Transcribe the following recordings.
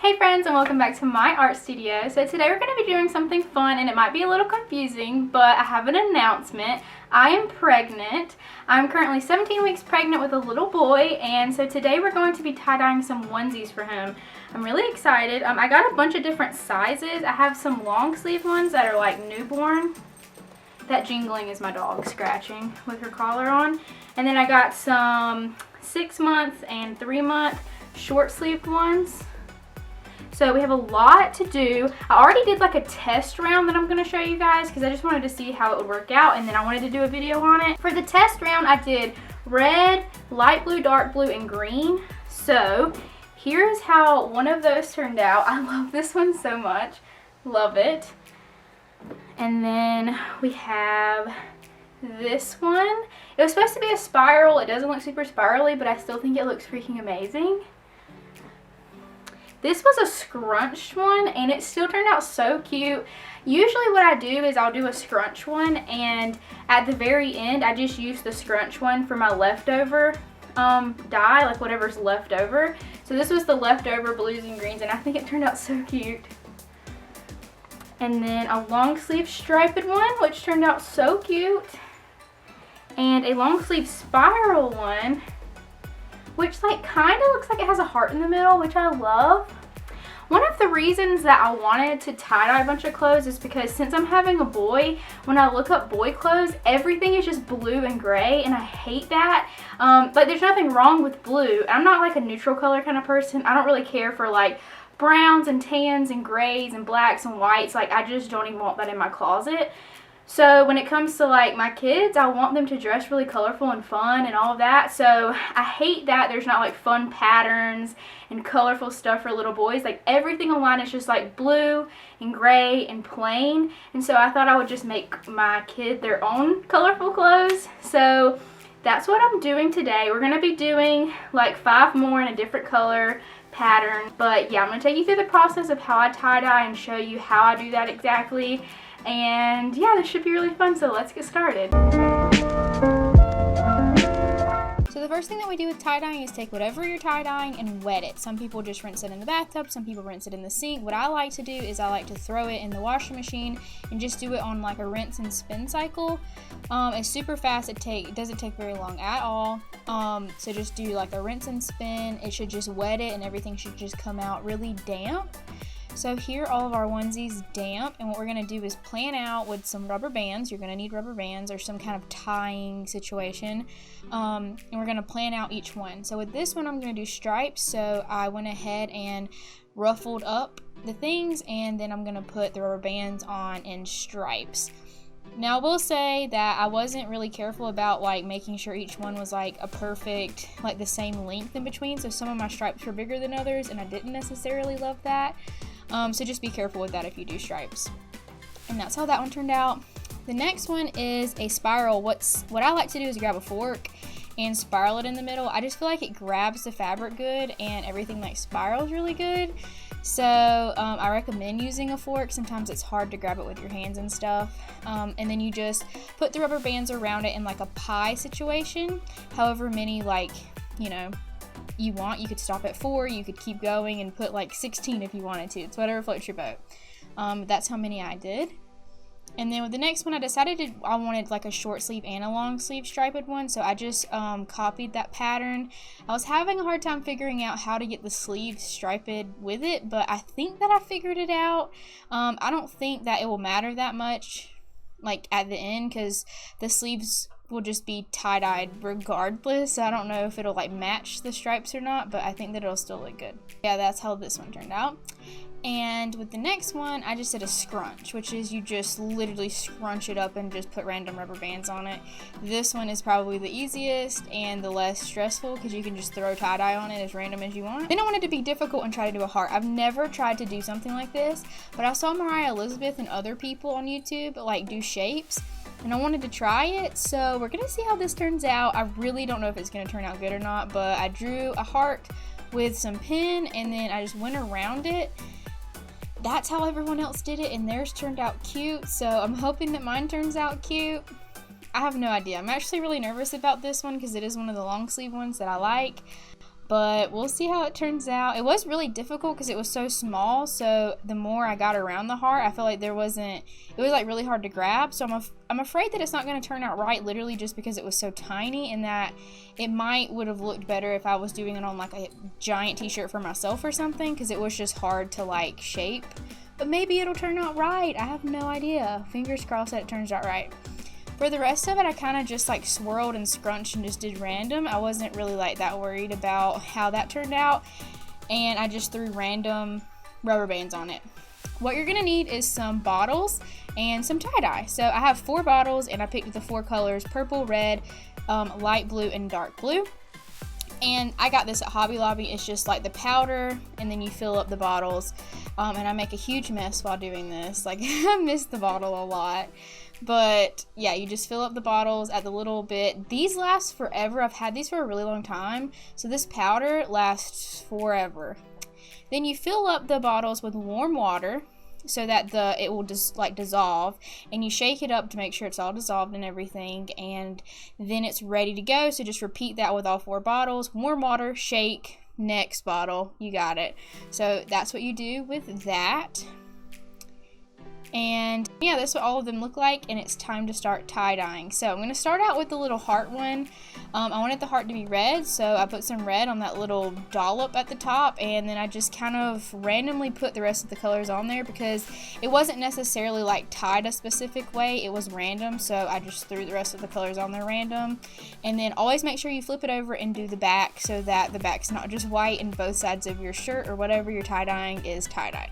Hey friends, and welcome back to my art studio. So today we're going to be doing something fun, and it might be a little confusing, but I have an announcement. I am pregnant. I'm currently 17 weeks pregnant with a little boy, and so today we're going to be tie-dyeing some onesies for him. I'm really excited. I got a bunch of different sizes. I have some long sleeve ones that are like newborn. That jingling is my dog scratching with her collar on. And then I got some 6 month and 3 month short sleeved ones. So we have a lot to do. I already did like a test round that I'm going to show you guys because I just wanted to see how it would work out, and then I wanted to do a video on it. For the test round I did red, light blue, dark blue, and green. So here's how one of those turned out. I love this one so much. Love it. And then we have this one. It was supposed to be a spiral. It doesn't look super spirally, but I still think it looks freaking amazing. This was a scrunched one, and it still turned out so cute. Usually what I do is I'll do a scrunch one, and at the very end I just use the scrunch one for my leftover dye, like whatever's left over. So this was the leftover blues and greens, and I think it turned out so cute. And then a long sleeve striped one, which turned out so cute. And a long sleeve spiral one, which like kind of looks like it has a heart in the middle, which I love. One of the reasons that I wanted to tie-dye a bunch of clothes is because since I'm having a boy, when I look up boy clothes, everything is just blue and gray, and I hate that. But there's nothing wrong with blue. I'm not like a neutral color kind of person. I don't really care for like browns and tans and grays and blacks and whites. Like, I just don't even want that in my closet. So when it comes to like my kids, I want them to dress really colorful and fun and all of that. So I hate that there's not like fun patterns and colorful stuff for little boys. Like, everything online is just like blue and gray and plain. And so I thought I would just make my kid their own colorful clothes. So that's what I'm doing today. We're going to be doing like 5 more in a different color pattern. But yeah, I'm going to take you through the process of how I tie-dye and show you how I do that exactly. And yeah, this should be really fun, so let's get started. So the first thing that we do with tie-dyeing is take whatever you're tie-dyeing and wet it. Some people just rinse it in the bathtub, some people rinse it in the sink. What I like to do is I like to throw it in the washing machine and just do it on like a rinse and spin cycle. It's super fast. It doesn't take very long at all. So just do like a rinse and spin. It should just wet it, and everything should just come out really damp. So here all of our onesies damp, and what we're going to do is plan out with some rubber bands. You're going to need rubber bands or some kind of tying situation, and we're going to plan out each one. So with this one I'm going to do stripes, so I went ahead and ruffled up the things, and then I'm going to put the rubber bands on in stripes. Now I will say that I wasn't really careful about like making sure each one was like a perfect, like the same length in between, so some of my stripes were bigger than others, and I didn't necessarily love that. So just be careful with that if you do stripes. And that's how that one turned out. The next one is a spiral. What I like to do is grab a fork and spiral it in the middle. I just feel like it grabs the fabric good, and everything like spirals really good. So I recommend using a fork. Sometimes it's hard to grab it with your hands and stuff. And then you just put the rubber bands around it in like a pie situation. However many, like, you know, you want. You could stop at 4, you could keep going and put like 16 if you wanted to. It's whatever floats your boat. That's how many I did. And then with the next one, I decided I wanted like a short sleeve and a long sleeve striped one, so I just copied that pattern. I was having a hard time figuring out how to get the sleeves striped with it, but I think that I figured it out. I don't think that it will matter that much like at the end, because the sleeves will just be tie-dyed regardless. I don't know if it'll like match the stripes or not, but I think that it'll still look good. Yeah, that's how this one turned out. And with the next one, I just did a scrunch, which is you just literally scrunch it up and just put random rubber bands on it. This one is probably the easiest and the less stressful, because you can just throw tie-dye on it as random as you want. Then I wanted to be difficult and try to do a heart. I've never tried to do something like this, but I saw Mariah Elizabeth and other people on YouTube like do shapes, and I wanted to try it, so we're gonna see how this turns out. I really don't know if it's gonna turn out good or not, but I drew a heart with some pen, and then I just went around it. That's how everyone else did it, and theirs turned out cute, so I'm hoping that mine turns out cute. I have no idea. I'm actually really nervous about this one because it is one of the long sleeve ones that I like. but we'll see how it turns out. It was really difficult because it was so small, so the more I got around the heart, I feel like it was like really hard to grab. So I'm afraid that it's not going to turn out right, literally just because it was so tiny, and that it would have looked better if I was doing it on like a giant t-shirt for myself or something, because it was just hard to like shape. But maybe it'll turn out right. I have no idea. Fingers crossed that it turns out right. For the rest of it, I kind of just like swirled and scrunched and just did random. I wasn't really like that worried about how that turned out, and I just threw random rubber bands on it. What you're gonna need is some bottles and some tie-dye. So I have 4 bottles, and I picked the 4 colors: purple, red, light blue, and dark blue. And I got this at Hobby Lobby. It's just like the powder, and then you fill up the bottles. And I make a huge mess while doing this. Like, I miss the bottle a lot. But yeah, you just fill up the bottles, add the little bit. These last forever. I've had these for a really long time. So this powder lasts forever. Then you fill up the bottles with warm water so that it will just like dissolve, and you shake it up to make sure it's all dissolved and everything, and then it's ready to go. So just repeat that with all 4 bottles. Warm water, shake, next bottle, you got it. So that's what you do with that. And yeah, that's what all of them look like, and it's time to start tie-dyeing. So I'm going to start out with the little heart one. I wanted the heart to be red, so I put some red on that little dollop at the top, and then I just kind of randomly put the rest of the colors on there because it wasn't necessarily like tied a specific way, it was random, so I just threw the rest of the colors on there random. And then always make sure you flip it over and do the back so that the back's not just white and both sides of your shirt or whatever you're tie-dyeing is tie-dyed.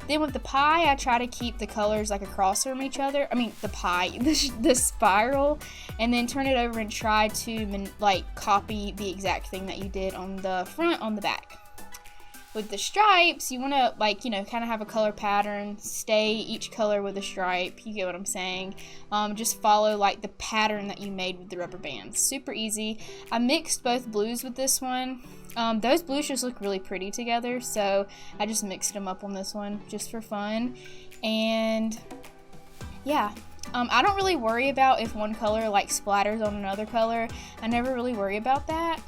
Then with the pie, I try to keep the colors like across from each other. I mean, the spiral, and then turn it over and try to like copy the exact thing that you did on the front on the back. With the stripes, you want to like, you know, kind of have a color pattern, stay each color with a stripe, you get what I'm saying. Just follow like the pattern that you made with the rubber bands. Super easy. I mixed both blues with this one. Those blues just look really pretty together, so I just mixed them up on this one just for fun. And yeah, I don't really worry about if one color like splatters on another color. I never really worry about that.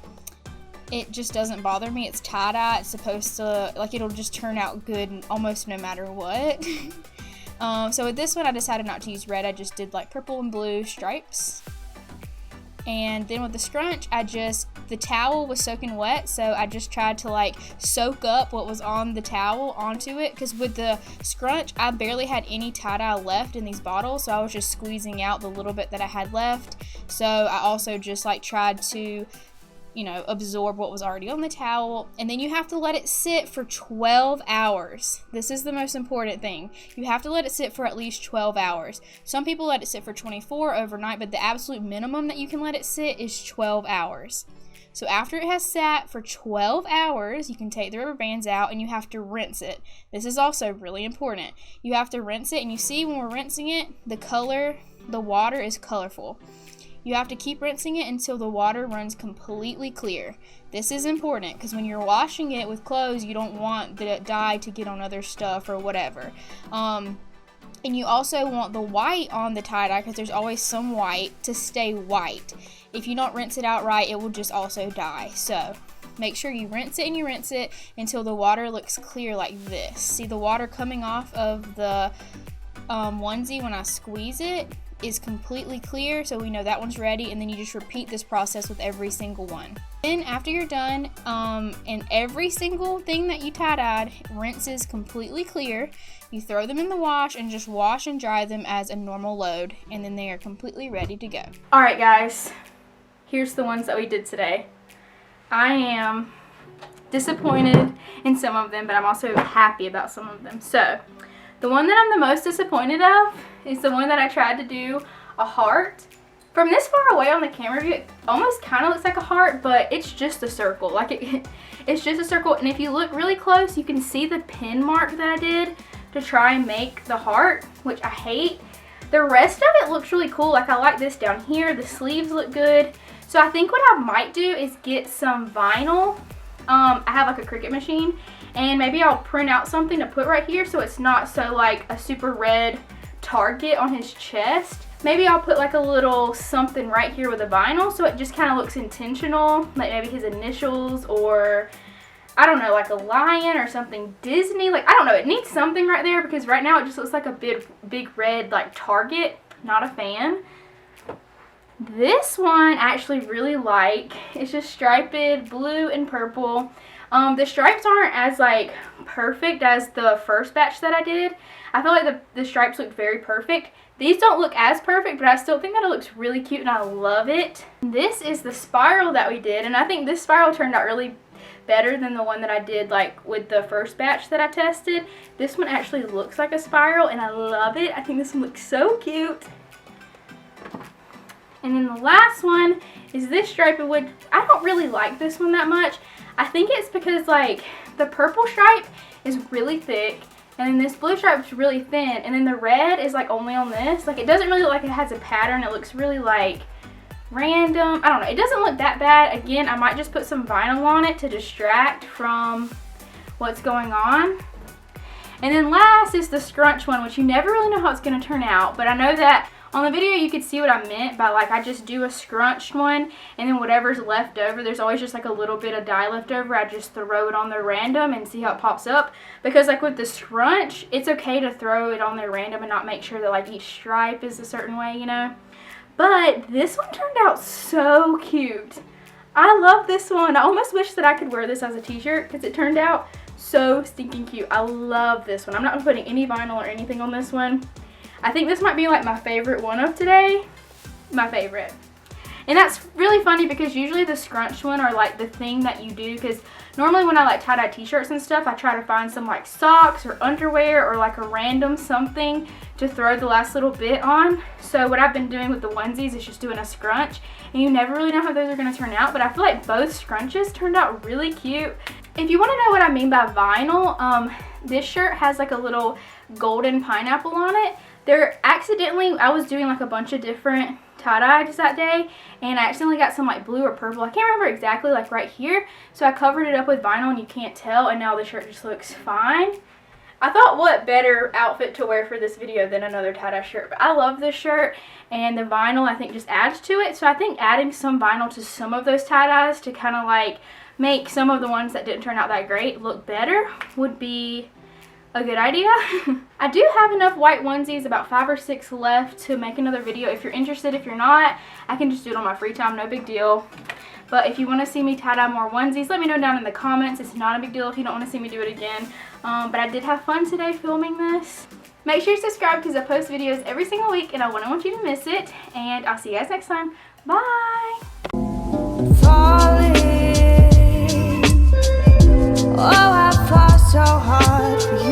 It just doesn't bother me. It's tie-dye. It's supposed to, like, it'll just turn out good almost no matter what. So with this one, I decided not to use red. I just did like purple and blue stripes. And then with the scrunch, the towel was soaking wet, so I just tried to like soak up what was on the towel onto it, because with the scrunch, I barely had any tie-dye left in these bottles, so I was just squeezing out the little bit that I had left. So I also just like tried to, you know, absorb what was already on the towel. And then you have to let it sit for 12 hours. This is the most important thing. You have to let it sit for at least 12 hours. Some people let it sit for 24 overnight, but the absolute minimum that you can let it sit is 12 hours. So after it has sat for 12 hours, you can take the rubber bands out and you have to rinse it. This is also really important. You have to rinse it, and you see when we're rinsing it, the water is colorful. You have to keep rinsing it until the water runs completely clear. This is important because when you're washing it with clothes, you don't want the dye to get on other stuff or whatever. And you also want the white on the tie-dye, because there's always some white, to stay white. If you don't rinse it out right, it will just also dye. So make sure you rinse it and you rinse it until the water looks clear like this. See the water coming off of the onesie when I squeeze it is completely clear, so we know that one's ready. And then you just repeat this process with every single one. Then after you're done, and every single thing that you tie-dyed rinses completely clear, you throw them in the wash and just wash and dry them as a normal load, and then they are completely ready to go. Alright guys, here's the ones that we did today. I am disappointed in some of them, but I'm also happy about some of them. So the one that I'm the most disappointed of is the one that I tried to do a heart. From this far away on the camera view, it almost kind of looks like a heart, but it's just a circle. Like it's just a circle. And if you look really close, you can see the pin mark that I did to try and make the heart, which I hate. The rest of it looks really cool. Like I like this down here. The sleeves look good. So I think what I might do is get some vinyl. I have like a Cricut machine, and maybe I'll print out something to put right here so it's not so like a super red target on his chest. maybe I'll put like a little something right here with a vinyl so it just kind of looks intentional, like maybe his initials, or I don't know, like a lion or something Disney. Like, I don't know, it needs something right there because right now it just looks like a big red like target. Not a fan. This one I actually really like. It's just striped blue and purple. The stripes aren't as like perfect as the first batch that I did. I feel like the stripes looked very perfect. These don't look as perfect, but I still think that it looks really cute and I love it. This is the spiral that we did, and I think this spiral turned out really better than the one that I did like with the first batch that I tested. This one actually looks like a spiral and I love it. I think this one looks so cute. And then the last one is this striped wood. I don't really like this one that much. I think it's because like the purple stripe is really thick and then this blue stripe is really thin, and then the red is like only on this. Like, it doesn't really look like it has a pattern. It looks really like random. I don't know. It doesn't look that bad. Again, I might just put some vinyl on it to distract from what's going on. And then last is the scrunch one, which you never really know how it's going to turn out, but I know that on the video you could see what I meant by like I just do a scrunched one and then whatever's left over, there's always just like a little bit of dye left over. I just throw it on there random and see how it pops up, because like with the scrunch, it's okay to throw it on there random and not make sure that like each stripe is a certain way, you know. But this one turned out so cute. I love this one. I almost wish that I could wear this as a t-shirt because it turned out so stinking cute. I love this one. I'm not putting any vinyl or anything on this one. I think this might be like my favorite one of today. My favorite. And that's really funny because usually the scrunched one are like the thing that you do, because normally when I like tie-dye t-shirts and stuff, I try to find some like socks or underwear or like a random something to throw the last little bit on. So what I've been doing with the onesies is just doing a scrunch, and you never really know how those are going to turn out, but I feel like both scrunches turned out really cute. If you want to know what I mean by vinyl, this shirt has like a little golden pineapple on it. I was doing like a bunch of different tie-dyes that day, and I accidentally got some like blue or purple. I can't remember exactly, like right here. So I covered it up with vinyl and you can't tell, and now the shirt just looks fine. I thought what better outfit to wear for this video than another tie-dye shirt. But I love this shirt, and the vinyl I think just adds to it. So I think adding some vinyl to some of those tie-dyes to kind of like make some of the ones that didn't turn out that great look better would be a good idea. I do have enough white onesies, about 5 or 6 left, to make another video. If you're interested, if you're not, I can just do it on my free time, no big deal. But if you want to see me tie-dye more onesies, let me know down in the comments. It's not a big deal if you don't want to see me do it again. But I did have fun today filming this. Make sure you subscribe because I post videos every single week and I wouldn't want you to miss it. And I'll see you guys next time. Bye! Falling. Oh, I fought so hard for you.